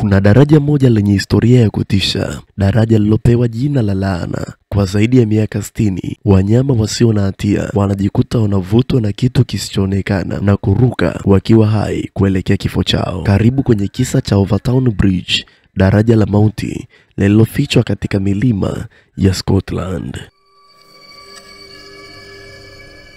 Kuna daraja moja lenye historia ya kutisha, daraja lilopewa jina la laana. Kwa zaidi ya miaka 60, wanyama wasio na hatia wanajikuta wanavutwa na kitu kisichoonekana na kuruka wakiwa hai kuelekea kifo chao. Karibu kwenye kisa cha Overtown Bridge, daraja la mauti lililofichwa katika milima ya Scotland.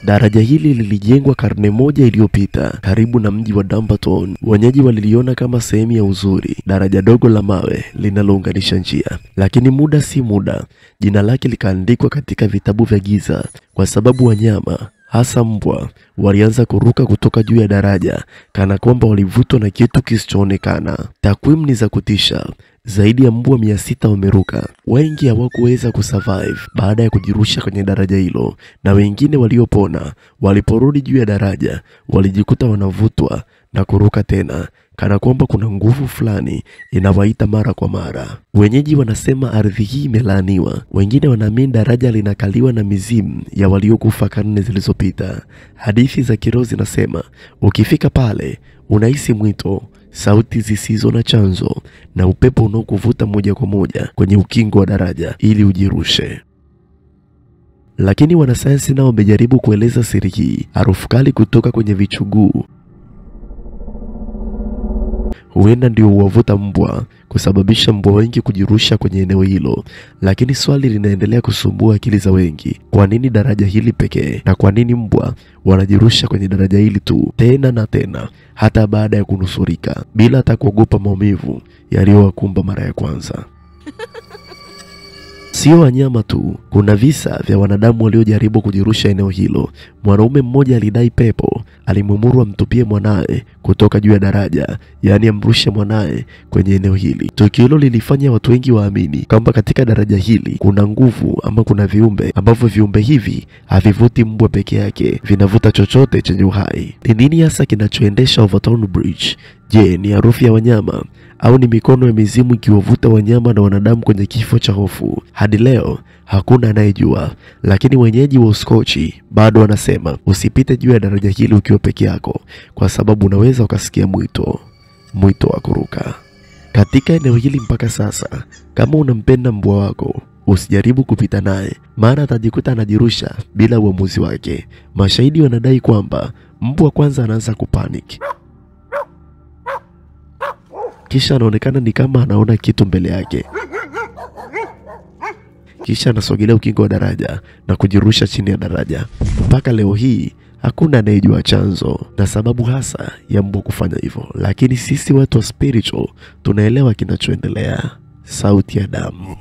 Daraja hili lilijengwa karne moja iliyopita karibu na mji wa Dumbarton. Wenyeji waliliona kama sehemu ya uzuri, daraja dogo la mawe linalounganisha njia. Lakini muda si muda, jina lake likaandikwa katika vitabu vya giza kwa sababu wanyama, hasa mbwa, walianza kuruka kutoka juu ya daraja kana kwamba walivutwa na kitu kisichoonekana. Takwimu ni za kutisha. Zaidi ya mbwa 600 wameruka. Wengi hawakuweza kusurvive baada ya kujirusha kwenye daraja hilo, na wengine waliopona waliporudi juu ya daraja walijikuta wanavutwa na kuruka tena kana kwamba kuna nguvu fulani inawaita mara kwa mara. Wenyeji wanasema ardhi hii imelaaniwa. Wengine wanaamini daraja linakaliwa na mizimu ya waliokufa karne zilizopita. Hadithi za kiroho zinasema ukifika pale unahisi mwito, sauti zisizo na chanzo na upepo unaokuvuta moja kwa moja kwenye ukingo wa daraja ili ujirushe. Lakini wanasayansi nao wamejaribu kueleza siri hii. Harufu kali kutoka kwenye vichuguu huenda ndio huwavuta mbwa, kusababisha mbwa wengi kujirusha kwenye eneo hilo. Lakini swali linaendelea kusumbua akili za wengi. Kwa nini daraja hili pekee? Na kwa nini mbwa wanajirusha kwenye daraja hili tu tena na tena, hata baada ya kunusurika, bila hata kuogopa maumivu yaliyowakumba mara ya kwanza? Sio wanyama tu, kuna visa vya wanadamu waliojaribu kujirusha eneo hilo. Mwanaume mmoja alidai pepo alimwamuru amtupie mwanae kutoka juu ya daraja, yaani amrushe mwanae kwenye eneo hili. Tukio hilo lilifanya watu wengi waamini kwamba katika daraja hili kuna nguvu ama kuna viumbe ambavyo viumbe hivi havivuti mbwa peke yake, vinavuta chochote chenye uhai. Ni nini hasa kinachoendesha Overtown Bridge? Je, ni harufu ya wanyama au ni mikono ya mizimu ikiwavuta wanyama na wanadamu kwenye kifo cha hofu? Hadi leo hakuna anayejua, lakini wenyeji wa Uskochi bado wanasema usipite juu ya daraja hili ukiwa peke yako, kwa sababu unaweza ukasikia mwito wa kuruka. Katika eneo hili mpaka sasa, kama unampenda mbwa wako, usijaribu kupita naye, maana atajikuta anajirusha bila uamuzi wake. Mashahidi wanadai kwamba mbwa kwanza anaanza kupanic, kisha anaonekana ni kama anaona kitu mbele yake, kisha anasogelea ukingo wa daraja na kujirusha chini ya daraja. Mpaka leo hii hakuna anayejua chanzo na sababu hasa ya mbwa kufanya hivyo, lakini sisi watu wa spiritual tunaelewa kinachoendelea. Sauti ya damu.